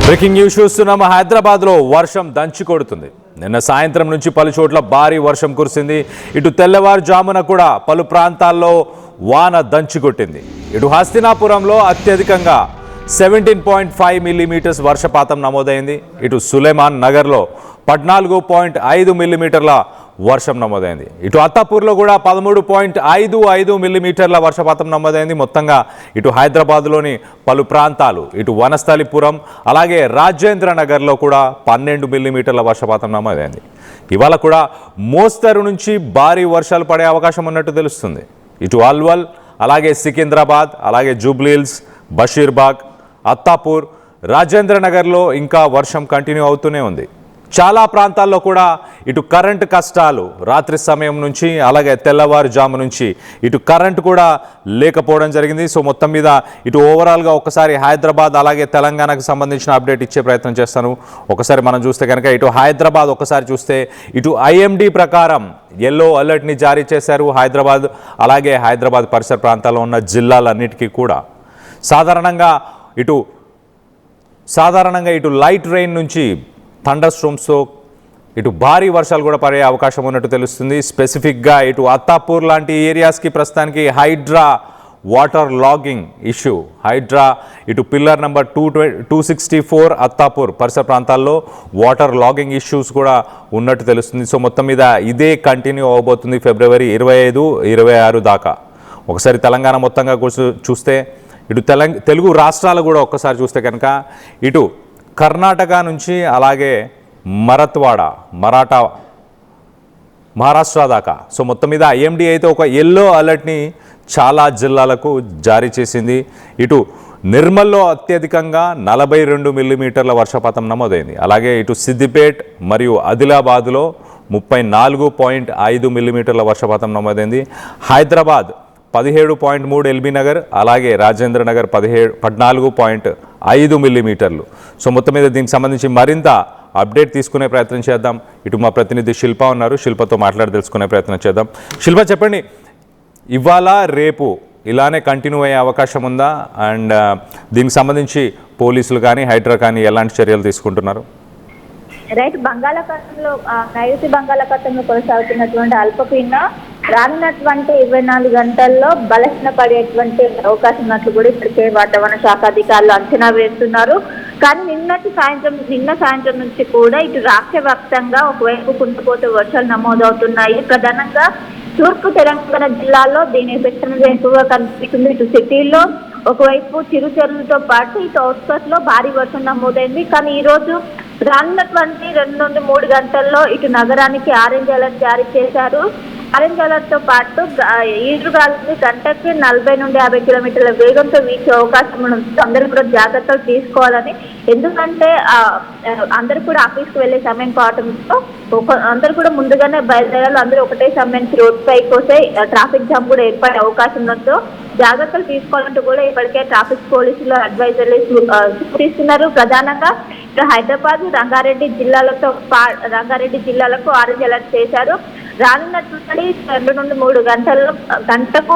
Breaking news చూస్తున్నాము. హైదరాబాద్లో వర్షం దంచి కొడుతుంది. నిన్న సాయంత్రం నుంచి పలు చోట్ల భారీ వర్షం కురిసింది. ఇటు తెల్లవారుజామున కూడా పలు ప్రాంతాల్లో వాన దంచి కొట్టింది. ఇటు హస్తినాపురంలో అత్యధికంగా 17.5 మిల్లీమీటర్స్ వర్షపాతం నమోదైంది. ఇటు సులేమాన్ నగర్లో 14.5 మిల్లీమీటర్ల వర్షం నమోదైంది. ఇటు అత్తాపూర్లో కూడా 13.55 మిల్లీమీటర్ల వర్షపాతం నమోదైంది. మొత్తంగా ఇటు హైదరాబాద్లోని పలు ప్రాంతాలు, ఇటు వనస్థలిపురం అలాగే రాజేంద్ర నగర్లో కూడా 12 మిల్లీమీటర్ల వర్షపాతం నమోదైంది. ఇవాళ కూడా మోస్తరు నుంచి భారీ వర్షాలు పడే అవకాశం ఉన్నట్టు తెలుస్తుంది. ఇటు అల్వల్ అలాగే సికింద్రాబాద్ అలాగే జూబ్లీహిల్స్, బషీర్బాగ్, అత్తాపూర్, రాజేంద్ర నగర్లో ఇంకా వర్షం కంటిన్యూ అవుతూనే ఉంది. చాలా ప్రాంతాల్లో కూడా ఇటు కరెంటు కష్టాలు రాత్రి సమయం నుంచి అలాగే తెల్లవారుజాము నుంచి ఇటు కరెంటు కూడా లేకపోవడం జరిగింది. సో మొత్తం మీద ఇటు ఓవరాల్గా ఒకసారి హైదరాబాద్ అలాగే తెలంగాణకు సంబంధించిన అప్డేట్ ఇచ్చే ప్రయత్నం చేస్తాను. ఒకసారి మనం చూస్తే కనుక ఇటు హైదరాబాద్ ఒకసారి చూస్తే ఇటు ఐఎండీ ప్రకారం ఎల్లో అలర్ట్ని జారీ చేశారు. హైదరాబాద్ అలాగే హైదరాబాద్ పరిసర ప్రాంతాల్లో ఉన్న జిల్లాలన్నిటికీ కూడా సాధారణంగా ఇటు లైట్ రెయిన్ నుంచి థండర్ స్ట్రోమ్స్తో ఇటు భారీ వర్షాలు కూడా పడే అవకాశం ఉన్నట్టు తెలుస్తుంది. స్పెసిఫిక్గా ఇటు అత్తాపూర్ లాంటి ఏరియాస్కి ప్రస్తుతానికి Hydraa water logging issue, Hydraa ఇటు పిల్లర్ నెంబర్ 264 అత్తాపూర్ పరిసర ప్రాంతాల్లో వాటర్ లాగింగ్ ఇష్యూస్ కూడా ఉన్నట్టు తెలుస్తుంది. సో మొత్తం మీద ఇదే కంటిన్యూ అవబోతుంది ఫిబ్రవరి 25, 26 దాకా. ఒకసారి తెలంగాణ మొత్తంగా చూస్తే ఇటు తెలుగు రాష్ట్రాలు కూడా ఒక్కసారి చూస్తే కనుక ఇటు కర్ణాటక నుంచి అలాగే మహారాష్ట్ర దాకా. సో మొత్తం మీద ఐఎండీ అయితే ఒక ఎల్లో అలర్ట్ని చాలా జిల్లాలకు జారీ చేసింది. ఇటు నిర్మల్లో అత్యధికంగా 42 మిల్లీమీటర్ల వర్షపాతం నమోదైంది. అలాగే ఇటు సిద్దిపేట్ మరియు ఆదిలాబాద్లో 34.5 మిల్లీమీటర్ల వర్షపాతం నమోదైంది. హైదరాబాద్ 17.3, ఎల్బీ నగర్ అలాగే రాజేంద్ర నగర్ 14.5 మిల్లీమీటర్లు. సో మొత్తం మీద దీనికి సంబంధించి మరింత అప్డేట్ తీసుకునే ప్రయత్నం చేద్దాం. ఇటు మా ప్రతినిధి శిల్ప ఉన్నారు, శిల్పతో మాట్లాడి తెలుసుకునే ప్రయత్నం చేద్దాం. శిల్ప, చెప్పండి, ఇవాళ రేపు ఇలానే కంటిన్యూ అయ్యే అవకాశం ఉందా? అండ్ దీనికి సంబంధించి పోలీసులు కానీ హైడ్రా కానీ ఎలాంటి చర్యలు తీసుకుంటున్నారు? రైట్, బంగాళాఖాతంలో నైరుతి బంగాళాఖాతంలో కొనసాగుతున్నటువంటి అల్పపీడనం రానున్నటువంటి 24 గంటల్లో బలహీనపడేటువంటి అవకాశం ఉన్నట్లు కూడా ఇప్పటికే వాతావరణ శాఖ అధికారులు అంచనా వేస్తున్నారు. కానీ నిన్న సాయంత్రం నుంచి కూడా ఇటు రాష్ట్ర వ్యాప్తంగా ఒకవైపు కుంటుపోతే వర్షాలు నమోదవుతున్నాయి. ప్రధానంగా తూర్పు తెలంగాణ జిల్లాలో దీని ఎఫెక్ట్ అనేది ఎక్కువగా కనిపిస్తుంది. ఇటు సిటీల్లో ఒకవైపు చిరుచెరువులతో పాటు ఇటు అవుట్స్కట్స్ లో భారీ వర్షం నమోదైంది. కానీ ఈ రోజు రానున్నటువంటి 2 నుండి 3 గంటల్లో ఇటు నగరానికి ఆరెంజ్ అలర్ట్ జారీ చేశారు. ఆరెంజ్ అలర్ట్ తో పాటు ఈదురుగాలులు గంటకి 40 నుండి 50 కిలోమీటర్ల వేగంతో వీచే అవకాశం ఉంది. అందరూ కూడా జాగ్రత్తలు తీసుకోవాలని, ఎందుకంటే అందరూ కూడా ఆఫీస్కి వెళ్లే సమయం కావడంతో అందరూ కూడా ముందుగానే బయలుదేరాలి. అందరూ ఒకటే సమయానికి రోడ్ పైకి వస్తే ట్రాఫిక్ జామ్ కూడా ఏర్పడే అవకాశం ఉండడంతో జాగ్రత్తలు తీసుకోవాలంటూ కూడా ఇప్పటికే ట్రాఫిక్ పోలీసులు అడ్వైజర్లు సూచిస్తున్నారు. ప్రధానంగా హైదరాబాద్, రంగారెడ్డి జిల్లాలకు ఆరెంజ్ అలర్ట్ చేశారు. రానున్నటువంటి 2 నుండి 3 గంటల్లో గంటకు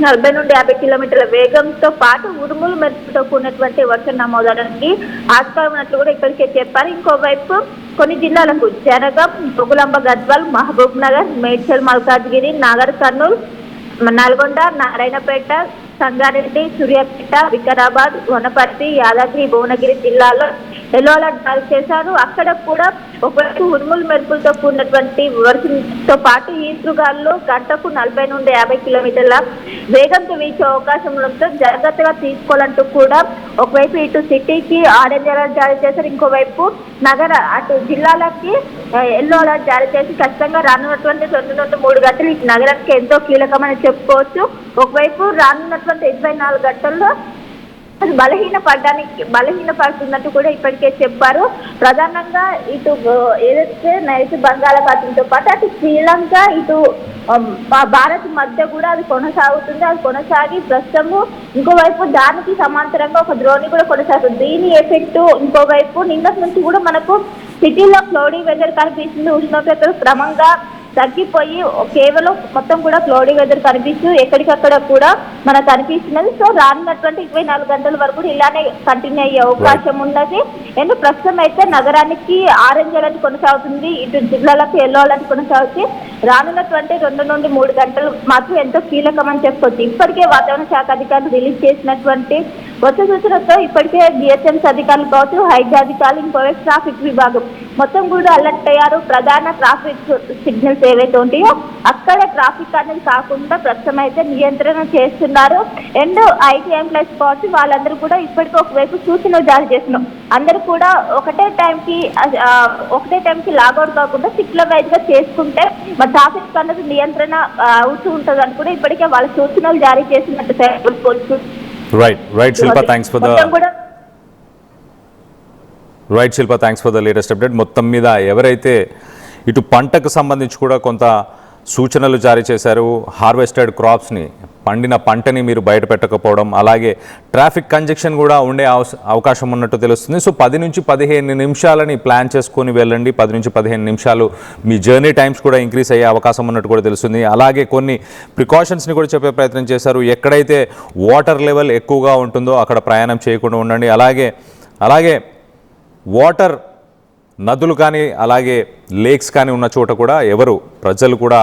40 నుండి 50 కిలోమీటర్ల వేగంతో పాటు ఉరుములు మెరుపుతో కూడినటువంటి వర్షం నమోదవడానికి ఆస్కారం ఉన్నట్లు కూడా ఇప్పటికే చెప్పారు. ఇంకోవైపు కొన్ని జిల్లాలకు జనగాం, జోగులాంబ గద్వాల్, మహబూబ్ నగర్, మేడ్చల్, మల్కాజ్గిరి, నాగర్ కర్నూల్, నల్గొండ, నారాయణపేట, సంగారెడ్డి, సూర్యాపేట, వికారాబాద్, వనపర్తి, యాదాద్రి, భువనగిరి జిల్లాల్లో ఎల్లో అలర్ట్ జారీ చేశారు. అక్కడ కూడా ఒకవైపు ఉరుములు మెరుపులతో కూడినటువంటి వర్షంతో పాటు ఈదురుగాలు గంటకు 40 నుండి 50 కిలోమీటర్ల వేగంతో వీచే అవకాశం ఉండడంతో జాగ్రత్తగా తీసుకోవాలంటూ కూడా ఒకవైపు ఇటు సిటీకి ఆరెంజ్ అలర్ట్ జారీ చేశారు. ఇంకోవైపు అటు జిల్లాలకి ఎల్లో అలర్ట్ జారీ చేసి ఖచ్చితంగా రానున్నటువంటి 2 నుండి 3 గంటలు ఈ నగరానికి ఎంతో కీలకమని చెప్పుకోవచ్చు. ఒకవైపు రానున్నటువంటి 24 గంటల్లో అది బలహీనపడుతున్నట్టు కూడా ఇప్పటికే చెప్పారు. ప్రధానంగా ఇటు ఏదైతే నైరుతి బంగాళాఖాతంతో పాటు అటు శ్రీలంక, ఇటు భారత్ మధ్య కూడా అది కొనసాగుతుంది. అది కొనసాగి ప్రస్తుతము ఇంకోవైపు దానికి సమాంతరంగా ఒక ద్రోణి కూడా కొనసాగుతుంది. దీని ఎఫెక్ట్ ఇంకోవైపు నిన్నటి నుంచి కూడా మనకు సిటీలో క్లౌడీ వెదర్ కనిపిస్తుంది. ఉష్ణోగ్రతలు క్రమంగా తగ్గిపోయి కేవలం మొత్తం కూడా క్లౌడీ వెదర్ కనిపిస్తూ ఎక్కడికక్కడ కూడా మనకు కనిపిస్తున్నది. సో రానున్నటువంటి 24 గంటల వరకు కూడా ఇలానే కంటిన్యూ అయ్యే అవకాశం ఉన్నది. అండ్ ప్రస్తుతం అయితే నగరానికి ఆరెంజ్ అలర్ట్ కొనసాగుతుంది, ఇటు జిల్లాలకు ఎల్లో అలర్ట్ కొనసాగుతుంది. రానున్నటువంటి 2 నుండి 3 గంటలు మాత్రం ఎంతో కీలకమని చెప్పుకోవచ్చు. ఇప్పటికే వాతావరణ శాఖ అధికారులు రిలీజ్ చేసినటువంటి కొత్త సూచనతో ఇప్పటికే జిహెచ్ఎంసీ అధికారులు కావచ్చు, హైడ్రా అధికారులు, ఇంకోవైపు ట్రాఫిక్ విభాగం మొత్తం కూడా అలర్ట్ అయ్యారు. ప్రధాన ట్రాఫిక్ సిగ్నల్స్ ఏవైతే ఉంటాయో అక్కడ ట్రాఫిక్ అనేది కాకుండా ప్రస్తుతం అయితే నియంత్రణ చేస్తున్నారు. అండ్ ఐటీ ఎంప్లాయీస్ కావచ్చు వాళ్ళందరూ కూడా ఇప్పటికీ ఒకవైపు సూచనలు జారీ చేస్తున్నాం. అందరూ కూడా ఒకటే టైంకి లాగౌట్ కాకుండా షిఫ్ట్ల వైజ్ గా చేసుకుంటే మన ట్రాఫిక్ అనేది నియంత్రణ అవుతూ ఉంటుంది అని కూడా ఇప్పటికే వాళ్ళ సూచనలు జారీ చేసినట్టు right Shilpa, thanks for the latest update. మొత్తం మీద ఎవరైతే ఇటు పంటకు సంబంధించి కూడా కొంత సూచనలు జారీ చేశారు, హార్వెస్టెడ్ క్రాప్స్ని, పండిన పంటని మీరు బయట పెట్టకపోవడం, అలాగే ట్రాఫిక్ కంజెక్షన్ కూడా ఉండే అవకాశం ఉన్నట్టు తెలుస్తుంది. సో 10 నుంచి 15 నిమిషాలని ప్లాన్ చేసుకొని వెళ్ళండి. 10 నుంచి 15 నిమిషాలు మీ జర్నీ టైమ్స్ కూడా ఇంక్రీజ్ అయ్యే అవకాశం ఉన్నట్టు కూడా తెలుస్తుంది. అలాగే కొన్ని ప్రికాషన్స్ని కూడా చెప్పే ప్రయత్నం చేశారు. ఎక్కడైతే వాటర్ లెవెల్ ఎక్కువగా ఉంటుందో అక్కడ ప్రయాణం చేయకుండా ఉండండి. అలాగే వాటర్ నదులు కానీ అలాగే లేక్స్ కానీ ఉన్న చోట కూడా ప్రజలు కూడా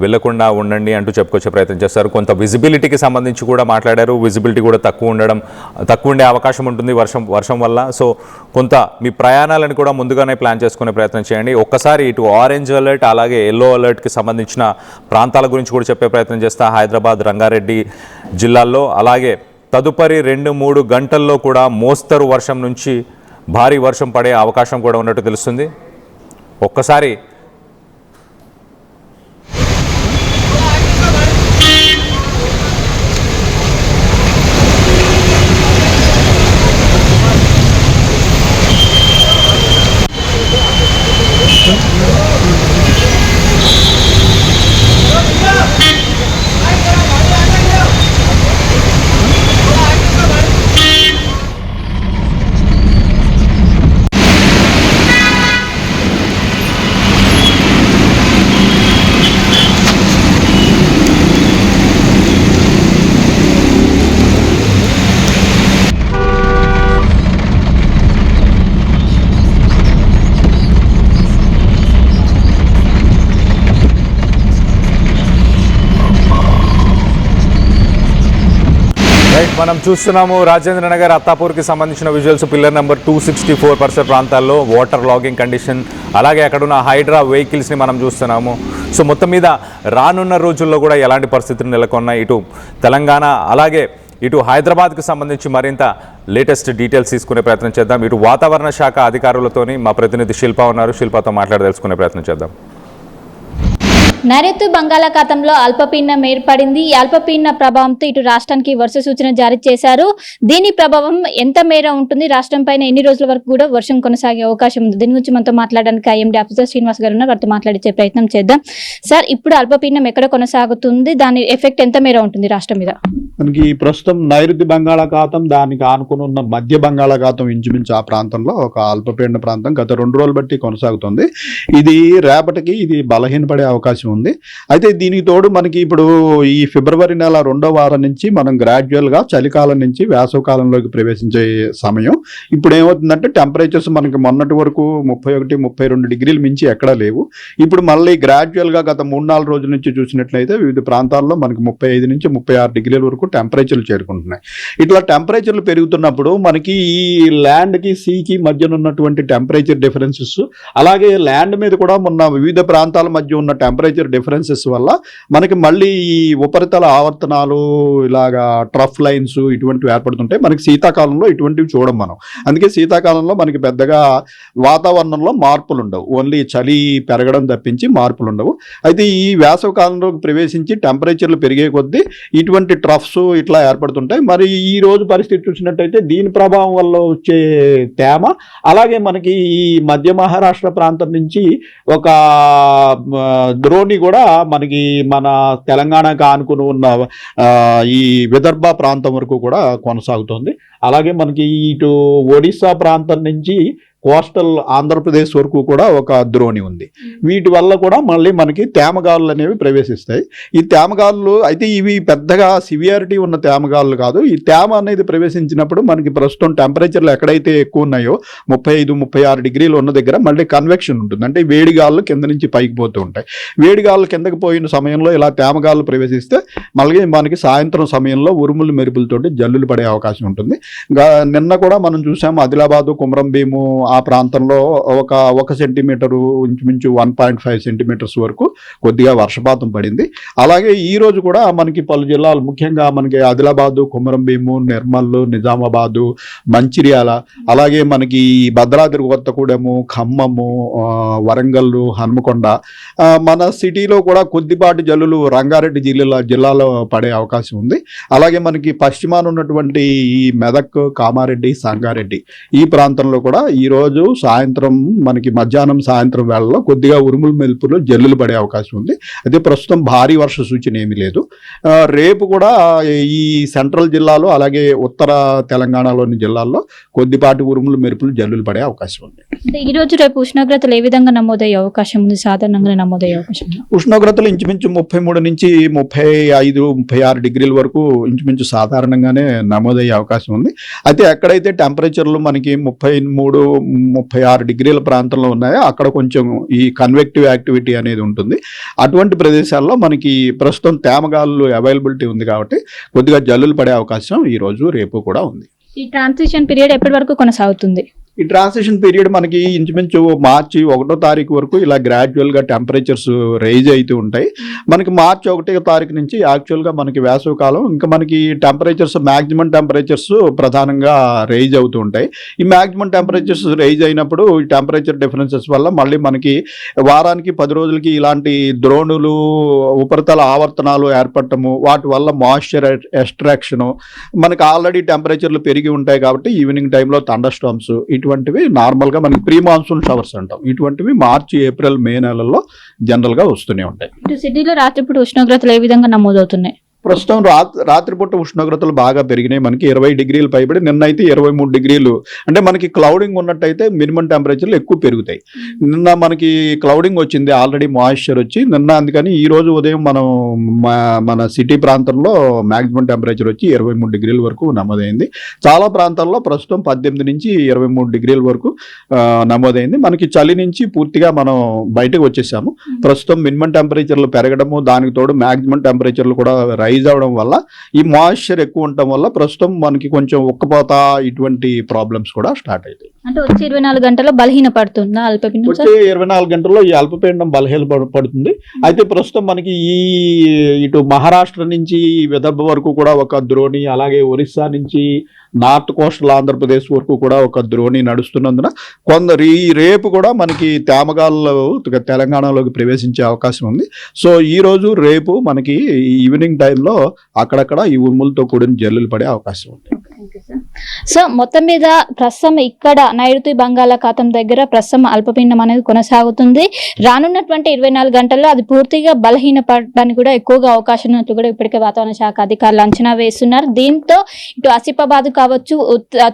వెళ్లకుండా ఉండండి అంటూ చెప్పుకొచ్చే ప్రయత్నం చేస్తారు. కొంత విజిబిలిటీకి సంబంధించి కూడా మాట్లాడారు. విజిబిలిటీ కూడా తక్కువ ఉండే అవకాశం ఉంటుంది వర్షం వల్ల. సో కొంత మీ ప్రయాణాలను కూడా ముందుగానే ప్లాన్ చేసుకునే ప్రయత్నం చేయండి. ఒక్కసారి ఇటు ఆరెంజ్ అలర్ట్ అలాగే ఎల్లో అలర్ట్కి సంబంధించిన ప్రాంతాల గురించి కూడా చెప్పే ప్రయత్నం చేస్తా. హైదరాబాద్, రంగారెడ్డి జిల్లాల్లో అలాగే తదుపరి 2-3 గంటల్లో కూడా మోస్తరు వర్షం నుంచి భారీ వర్షం పడే అవకాశం కూడా ఉన్నట్టు తెలుస్తుంది. ఒక్కసారి మనం చూస్తున్నాము రాజేంద్ర నగర్, అత్తాపూర్కి సంబంధించిన విజువల్స్. పిల్లర్ నెంబర్ 264 పరిసర ప్రాంతాల్లో వాటర్ లాగింగ్ కండిషన్, అలాగే అక్కడున్న హైడ్రా వెహికల్స్ని మనం చూస్తున్నాము. సో మొత్తం మీద రానున్న రోజుల్లో కూడా ఎలాంటి పరిస్థితులు నెలకొన్నాయి ఇటు తెలంగాణ అలాగే ఇటు హైదరాబాద్కి సంబంధించి మరింత లేటెస్ట్ డీటెయిల్స్ తీసుకునే ప్రయత్నం చేద్దాం. ఇటు వాతావరణ శాఖ అధికారులతోని మా ప్రతినిధి శిల్ప ఉన్నారు. శిల్పతో మాట్లాడి తెలుసుకునే ప్రయత్నం చేద్దాం. నైరుతి బంగాళాఖాతంలో అల్పపీడనం ఏర్పడింది. ఈ అల్పపీడన ప్రభావంతో ఇటు రాష్ట్రానికి వర్ష సూచన జారీ చేశారు. దీని ప్రభావం ఎంత మేర ఉంటుంది, రాష్ట్రం పైన ఎన్ని రోజుల వరకు కూడా వర్షం కొనసాగే అవకాశం ఉంది? దీని గురించి మనతో మాట్లాడడానికి ఐఎండీ ఆఫీసర్ శ్రీనివాస్ గారు ఉన్నారు. వారితో మాట్లాడించే ప్రయత్నం చేద్దాం. సార్, ఇప్పుడు అల్పపీడనం ఎక్కడ కొనసాగుతుంది, దాని ఎఫెక్ట్ ఎంత మేర ఉంటుంది రాష్ట్రం మీద? మనకి ప్రస్తుతం నైరుతి బంగాళాఖాతం, దానికి ఆనుకుని ఉన్న మధ్య బంగాళాఖాతం ఇంచుమించు ఆ ప్రాంతంలో ఒక అల్పపీడన ప్రాంతం గత 2 రోజులు బట్టి కొనసాగుతుంది. ఇది రేపటికి బలహీనపడే అవకాశం ఉంది. అయితే దీనికి తోడు మనకి ఇప్పుడు ఈ ఫిబ్రవరి నెల 2వ వారం నుంచి మనం గ్రాడ్యువల్ గా చలికాలం నుంచి వేసవ కాలంలోకి ప్రవేశించే సమయం. ఇప్పుడు ఏమవుతుందంటే టెంపరేచర్స్ మనకి మొన్నటి వరకు 31-32 డిగ్రీలు మించి ఎక్కడా లేవు. ఇప్పుడు మళ్ళీ గ్రాడ్యువల్ గా గత 3-4 రోజుల నుంచి చూసినట్లయితే వివిధ ప్రాంతాల్లో మనకి 35 నుంచి 36 డిగ్రీల వరకు టెంపరేచర్లు చేరుకుంటున్నాయి. ఇట్లా టెంపరేచర్లు పెరుగుతున్నప్పుడు మనకి ఈ ల్యాండ్ కి సీకి మధ్యన ఉన్నటువంటి టెంపరేచర్ డిఫరెన్సెస్, అలాగే ల్యాండ్ మీద కూడా ఉన్న వివిధ ప్రాంతాల మధ్య ఉన్న టెంపరేచర్ డిఫరెన్సెస్ వల్ల మనకి మళ్ళీ ఈ ఉపరితల ఆవర్తనాలు, ఇలాగా ట్రఫ్ లైన్స్ ఇటువంటివి ఏర్పడుతుంటాయి. మనకి శీతాకాలంలో ఇటువంటివి చూడం మనం. అందుకే శీతాకాలంలో మనకి పెద్దగా వాతావరణంలో మార్పులు ఉండవు, ఓన్లీ చలి పెరగడం తప్పించి మార్పులు ఉండవు. అయితే ఈ వేసవ కాలంలోకి ప్రవేశించి టెంపరేచర్లు పెరిగే కొద్దీ ఇటువంటి ట్రఫ్స్ ఇట్లా ఏర్పడుతుంటాయి. మరి ఈ రోజు పరిస్థితి చూసినట్టయితే దీని ప్రభావం వల్ల వచ్చే తేమ, అలాగే మనకి ఈ మధ్య మహారాష్ట్ర ప్రాంతం నుంచి ఒక ద్రోణి కూడా మనకి మన తెలంగాణకు ఆనుకుని ఉన్న ఈ విదర్భ ప్రాంతం వరకు కూడా కొనసాగుతుంది. అలాగే మనకి ఇటు ఒడిస్సా ప్రాంతం నుంచి కోస్టల్ ఆంధ్రప్రదేశ్ వరకు కూడా ఒక ద్రోణి ఉంది. వీటి వల్ల కూడా మళ్ళీ మనకి తేమగాలులు అనేవి ప్రవేశిస్తాయి. ఈ తేమగాలులు అయితే ఇవి పెద్దగా సివియారిటీ ఉన్న తేమగాలులు కాదు. ఈ తేమ అనేది ప్రవేశించినప్పుడు మనకి ప్రస్తుతం టెంపరేచర్లు ఎక్కడైతే ఎక్కువ ఉన్నాయో 35-36 డిగ్రీలు ఉన్న దగ్గర మళ్ళీ కన్వెక్షన్ ఉంటుంది. అంటే వేడిగాళ్ళు కింద నుంచి పైకి పోతూ ఉంటాయి. వేడిగాళ్ళు కిందకి పోయిన సమయంలో ఇలా తేమగాళ్ళు ప్రవేశిస్తే మళ్ళీ మనకి సాయంత్రం సమయంలో ఉరుములు మెరుపులతోటి జల్లులు పడే అవకాశం ఉంటుంది. నిన్న కూడా మనం చూసాము ఆదిలాబాదు, కుమరం భీము ఆ ప్రాంతంలో ఒక సెంటీమీటరు ఇంచుమించు 1.5 సెంటీమీటర్స్ వరకు కొద్దిగా వర్షపాతం పడింది. అలాగే ఈ రోజు కూడా మనకి పలు జిల్లాలు, ముఖ్యంగా మనకి ఆదిలాబాదు, కుమరం భీము, నిర్మల్, నిజామాబాదు, మంచిర్యాల, అలాగే మనకి భద్రాద్రి కొత్తగూడెము, ఖమ్మము, వరంగల్, హన్మకొండ, మన సిటీలో కూడా కొద్దిపాటి జల్లులు రంగారెడ్డి జిల్లాలో పడే అవకాశం ఉంది. అలాగే మనకి పశ్చిమాన ఉన్నటువంటి ఈ మెదక్, కామారెడ్డి, సంగారెడ్డి ఈ ప్రాంతంలో కూడా ఈరోజు సాయంత్రం మనకి మధ్యాహ్నం సాయంత్రం వేళలో కొద్దిగా ఉరుములు మెరుపులు జల్లులు పడే అవకాశం ఉంది. అయితే ప్రస్తుతం భారీ వర్ష సూచన ఏమీ లేదు. రేపు కూడా ఈ సెంట్రల్ జిల్లాలో అలాగే ఉత్తర తెలంగాణలోని జిల్లాల్లో కొద్దిపాటి ఉరుములు మెరుపులు జల్లులు పడే అవకాశం ఉంది. ఈ రోజు రేపు ఉష్ణోగ్రతలు ఏ విధంగా నమోదయ్యే అవకాశం ఉంది? సాధారణంగా నమోదయ్యే అవకాశం ఉష్ణోగ్రతలు ఇంచుమించు 33 నుంచి 35-36 డిగ్రీల వరకు ఇంచుమించు సాధారణంగానే నమోదయ్యే అవకాశం ఉంది. అయితే ఎక్కడైతే టెంపరేచర్లు మనకి 33-36 డిగ్రీల ప్రాంతంలో ఉన్నాయో అక్కడ కొంచెం ఈ కన్వెక్టివ్ యాక్టివిటీ అనేది ఉంటుంది. అటువంటి ప్రదేశాల్లో మనకి ప్రస్తుతం తేమగాళ్ళు అవైలబిలిటీ ఉంది కాబట్టి కొద్దిగా జల్లులు పడే అవకాశం ఈ రోజు రేపు కూడా ఉంది. ఈ ట్రాన్సిషన్ పీరియడ్ ఎప్పటి వరకు కొనసాగుతుంది? ఈ ట్రాన్సిషన్ పీరియడ్ మనకి ఇంచుమించు మార్చి 1వ తారీఖు వరకు ఇలా గ్రాడ్యువల్గా టెంపరేచర్స్ రైజ్ అవుతూ ఉంటాయి. మనకి మార్చి 1వ తారీఖు నుంచి యాక్చువల్గా మనకి వేసవికాలం, ఇంకా మనకి టెంపరేచర్స్ మ్యాక్సిమం టెంపరేచర్స్ ప్రధానంగా రైజ్ అవుతూ ఉంటాయి. ఈ మ్యాక్సిమం టెంపరేచర్స్ రైజ్ అయినప్పుడు ఈ టెంపరేచర్ డిఫరెన్సెస్ వల్ల మళ్ళీ మనకి వారానికి 10 రోజులకి ఇలాంటి ద్రోణులు, ఉపరితల ఆవర్తనాలు ఏర్పడటము, వాటి వల్ల మాయిశ్చర్ ఎక్స్ట్రాక్షను, మనకి ఆల్రెడీ టెంపరేచర్లు పెరిగి ఉంటాయి కాబట్టి ఈవినింగ్ టైంలో థండర్ స్టార్మ్స్ ఇటువంటివి నార్మల్గా మనకి ప్రీ మాన్సూన్ షవర్స్ అంటాం. ఇటువంటివి మార్చి, ఏప్రిల్, మే నెలల్లో జనరల్గా వస్తూనే ఉంటాయి. ఇటు సిటీలో రాత్రిపూట ఉష్ణోగ్రతలు ఏ విధంగా నమోదవుతున్నాయి? ప్రస్తుతం రాత్రిపూట ఉష్ణోగ్రతలు బాగా పెరిగినాయి. మనకి 20 డిగ్రీలు పైబడి, నిన్న అయితే 23 డిగ్రీలు. అంటే మనకి క్లౌడింగ్ ఉన్నట్టయితే మినిమం టెంపరేచర్లు ఎక్కువ పెరుగుతాయి. నిన్న మనకి క్లౌడింగ్ వచ్చింది, ఆల్రెడీ మాయిశ్చర్ వచ్చి నిన్న, అందుకని ఈ రోజు ఉదయం మన సిటీ ప్రాంతంలో మ్యాక్సిమం టెంపరేచర్ వచ్చి 23 డిగ్రీల వరకు నమోదైంది. చాలా ప్రాంతాల్లో ప్రస్తుతం 18 నుంచి 23 డిగ్రీల వరకు నమోదైంది. మనకి చలి నుంచి పూర్తిగా మనం బయటకు వచ్చేసాము. ప్రస్తుతం మినిమం టెంపరేచర్లు పెరగడము, దానికి తోడు మ్యాక్సిమం టెంపరేచర్లు కూడా రైజ్ అవడం వల్ల, ఈ మాయిశ్చర్ ఎక్కువ ఉండటం వల్ల ప్రస్తుతం మనకి కొంచెం ఉక్కపోత ఇటువంటి ప్రాబ్లమ్స్ కూడా స్టార్ట్ అవుతాయి. అంటే వచ్చే 24 గంటల్లో బలహీన పడుతుందా అల్పపీడనం? వచ్చే 24 గంటల్లో ఈ అల్పపీడనం బలహీన పడుతుంది. అయితే ప్రస్తుతం మనకి ఇటు మహారాష్ట్ర నుంచి విదర్భ వరకు కూడా ఒక ద్రోణి, అలాగే ఒరిస్సా నుంచి నార్త్ కోస్టల్ ఆంధ్రప్రదేశ్ వరకు కూడా ఒక ద్రోణి నడుస్తున్నందున రేపు కూడా మనకి తేమగాళ్ళు తెలంగాణలోకి ప్రవేశించే అవకాశం ఉంది. సో ఈ రోజు రేపు మనకి ఈవినింగ్ టైంలో అక్కడక్కడ ఈ ఉరుములతో కూడిన జల్లులు పడే అవకాశం ఉంది. సో మొత్తం మీద ప్రస్తుతం ఇక్కడ నైరుతి బంగాళాఖాతం దగ్గర ప్రస్తుతం అల్పపీడనం అనేది కొనసాగుతుంది. రానున్నటువంటి 24 గంటల్లో అది పూర్తిగా బలహీన పడడానికి కూడా ఎక్కువగా అవకాశం ఉన్నట్లు కూడా ఇప్పటికే వాతావరణ శాఖ అధికారులు అంచనా వేస్తున్నారు. దీంతో ఇటు ఆసిఫాబాద్ కావచ్చు,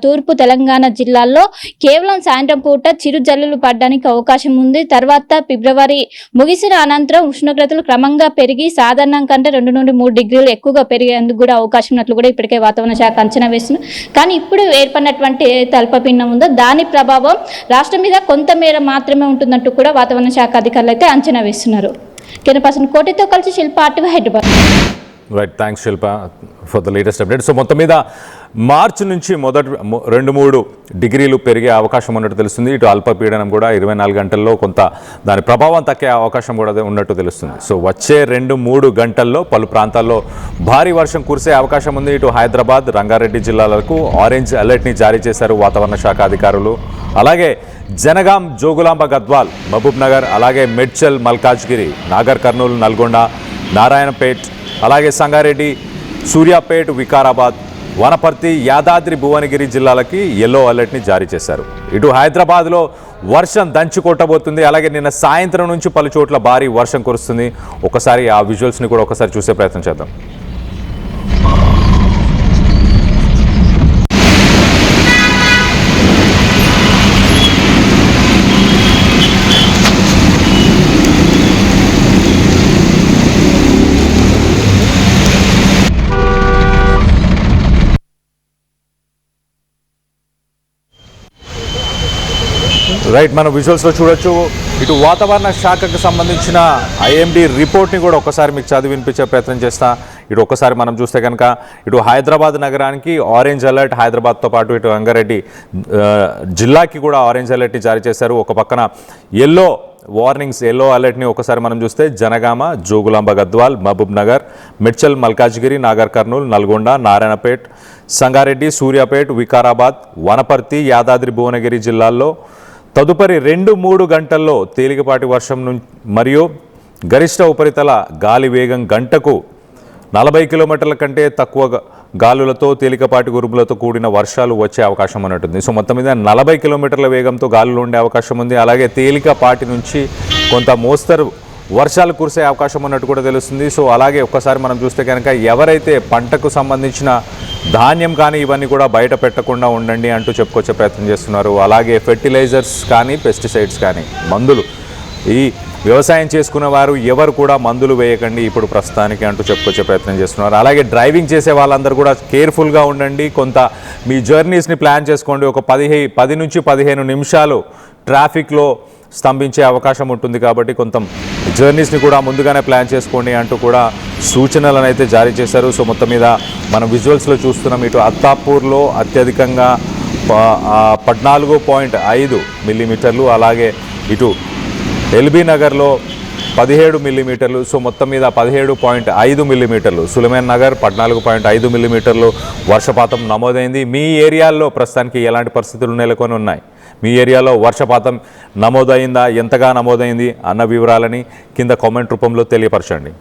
తూర్పు తెలంగాణ జిల్లాల్లో కేవలం సాయంత్రం పూట చిరు జల్లులు పడడానికి అవకాశం ఉంది. తర్వాత ఫిబ్రవరి ముగిసిన అనంతరం ఉష్ణోగ్రతలు క్రమంగా పెరిగి సాధారణం కంటే 2 నుండి 3 డిగ్రీలు ఎక్కువగా పెరిగేందుకు కూడా అవకాశం ఉన్నట్లు కూడా ఇప్పటికే వాతావరణ శాఖ అంచనా వేస్తున్నారు. కానీ ఇప్పుడు ఏర్పడినటువంటి అల్పపీడనం ఉందో దాని ప్రభావం రాష్ట్రం మీద కొంతమేర మాత్రమే ఉంటుందంటూ కూడా వాతావరణ శాఖ అధికారులు అయితే అంచనా వేస్తున్నారు. కెనపర్సన్ కోటితో కలిసి Shilpa, Hyderabad. Right, thanks Shilpa for the latest update. So మొత్తం మీద మార్చి నుంచి మొదటి 2-3 డిగ్రీలు పెరిగే అవకాశం ఉన్నట్టు తెలుస్తుంది. ఇటు అల్పపీడనం కూడా 24 గంటల్లో కొంత దాని ప్రభావం తగ్గే అవకాశం కూడా ఉన్నట్టు తెలుస్తుంది. సో వచ్చే 2-3 గంటల్లో పలు ప్రాంతాల్లో భారీ వర్షం కురిసే అవకాశం ఉంది. ఇటు హైదరాబాద్, రంగారెడ్డి జిల్లాలకు ఆరెంజ్ అలర్ట్ని జారీ చేశారు వాతావరణ శాఖ అధికారులు. అలాగే జనగాం, జోగులాంబ, గద్వాల్, మహబూబ్ నగర్, అలాగే మెడ్చల్, మల్కాజ్గిరి, నాగర్ కర్నూలు, నల్గొండ, నారాయణపేట్, అలాగే సంగారెడ్డి, సూర్యాపేట్, వికారాబాద్, వనపర్తి, యాదాద్రి, భువనగిరి జిల్లాలకి ఎల్లో అలర్ట్ని జారీ చేశారు. ఇటు హైదరాబాద్లో వర్షం దంచి కొట్టబోతుంది. అలాగే నిన్న సాయంత్రం నుంచి పలు చోట్ల భారీ వర్షం కురుస్తుంది. ఒకసారి ఆ విజువల్స్ని కూడా ఒకసారి చూసే ప్రయత్నం చేద్దాం. రైట్, మన విజువల్స్లో చూడొచ్చు. ఇటు వాతావరణ శాఖకు సంబంధించిన ఐఎండీ రిపోర్ట్ని కూడా ఒకసారి మీకు చదివి వినిపించే ప్రయత్నం చేస్తా. ఇటు ఒక్కసారి మనం చూస్తే కనుక ఇటు హైదరాబాద్ నగరానికి ఆరెంజ్ అలర్ట్, హైదరాబాద్తో పాటు ఇటు రంగారెడ్డి జిల్లాకి కూడా ఆరెంజ్ అలర్ట్ని జారీ చేశారు. ఒక పక్కన ఎల్లో అలర్ట్ని ఒకసారి మనం చూస్తే జనగామ, జోగులాంబ గద్వాల్, మహబూబ్ నగర్, మిడ్చల్, మల్కాజ్గిరి, నాగర్ కర్నూల్, నల్గొండ, నారాయణపేట్, సంగారెడ్డి, సూర్యాపేట్, వికారాబాద్, వనపర్తి, యాదాద్రి భువనగిరి జిల్లాల్లో తదుపరి 2-3 గంటల్లో తేలికపాటి వర్షం మరియు గరిష్ట ఉపరితల గాలి వేగం గంటకు 40 కిలోమీటర్ల కంటే తక్కువ గాలులతో తేలికపాటి ఉరుములతో కూడిన వర్షాలు వచ్చే అవకాశం ఉన్నట్టుంది. సో మొత్తం మీద 40 కిలోమీటర్ల వేగంతో గాలులు ఉండే అవకాశం ఉంది. అలాగే తేలికపాటి నుంచి కొంత మోస్తరు వర్షాలు కురిసే అవకాశం ఉన్నట్టు కూడా తెలుస్తుంది. సో అలాగే ఒక్కసారి మనం చూస్తే కనుక ఎవరైతే పంటకు సంబంధించిన ధాన్యం కానీ ఇవన్నీ కూడా బయట పెట్టకుండా ఉండండి అంటూ చెప్పుకొచ్చే ప్రయత్నం చేస్తున్నారు. అలాగే ఫెర్టిలైజర్స్ కానీ, పెస్టిసైడ్స్ కానీ, మందులు ఈ వ్యవసాయం చేసుకునే వారు ఎవరు కూడా మందులు వేయకండి ఇప్పుడు ప్రస్తుతానికి అంటూ చెప్పుకొచ్చే ప్రయత్నం చేస్తున్నారు. అలాగే డ్రైవింగ్ చేసే వాళ్ళందరూ కూడా కేర్ఫుల్గా ఉండండి. కొంత మీ జర్నీస్ని ప్లాన్ చేసుకోండి. ఒక 10 నుంచి 15 నిమిషాలు ట్రాఫిక్లో స్తంభించే అవకాశం ఉంటుంది కాబట్టి కొంత జర్నీస్ని కూడా ముందుగానే ప్లాన్ చేసుకోండి అంటూ కూడా సూచనలను అయితే జారీ చేశారు. సో మొత్తం మీద మనం విజువల్స్లో చూస్తున్నాం. ఇటు అత్తాపూర్లో అత్యధికంగా 14.5 మిల్లీమీటర్లు, అలాగే ఇటు ఎల్బీ నగర్లో 17 మిల్లీమీటర్లు. సో మొత్తం మీద 17.5 మిల్లీమీటర్లు, సులైమాన్ నగర్ 14.5 మిల్లీమీటర్లు వర్షపాతం నమోదైంది. మీ ఏరియాల్లో ప్రస్తుతానికి ఎలాంటి పరిస్థితులు నెలకొని ఉన్నాయి? మీ ఏరియాలో వర్షపాతం నమోదైందా, ఎంతగా నమోదైంది అన్న వివరాలని కింద కామెంట్ రూపంలో తెలియపరచండి.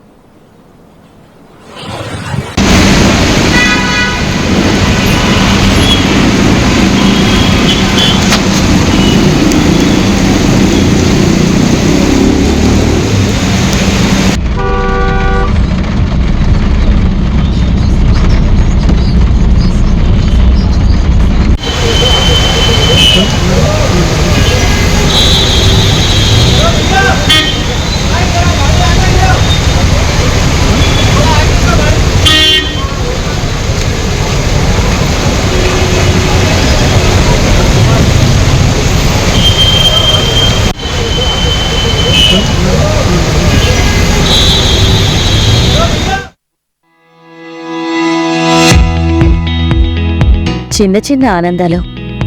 చిన్న చిన్న ఆనందాలు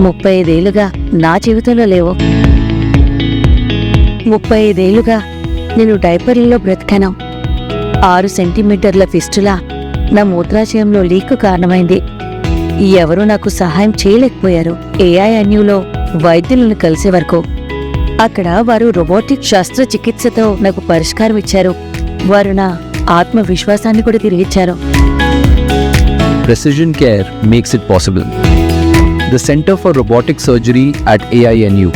35 ఏళ్లుగా నా జీవితంలో లేవు. 35 ఏళ్లుగా నేను డైపర్లలో బ్రతికాను. 6 సెంటీమీటర్ల ఫిస్టులా నా మూత్రాశయంలో లీక్ కారణమైంది. ఎవరూ నాకు సహాయం చేయలేకపోయారు. AINUలో వైద్యులను కలిసే వరకు. అక్కడ వారు రోబోటిక్ శస్త్రచికిత్సతో నాకు పరిష్కారం ఇచ్చారు. వారు నా ఆత్మవిశ్వాసాన్ని కూడా తిరిగిచ్చారు. Precision Care makes it possible. The Center for Robotic Surgery at AINU.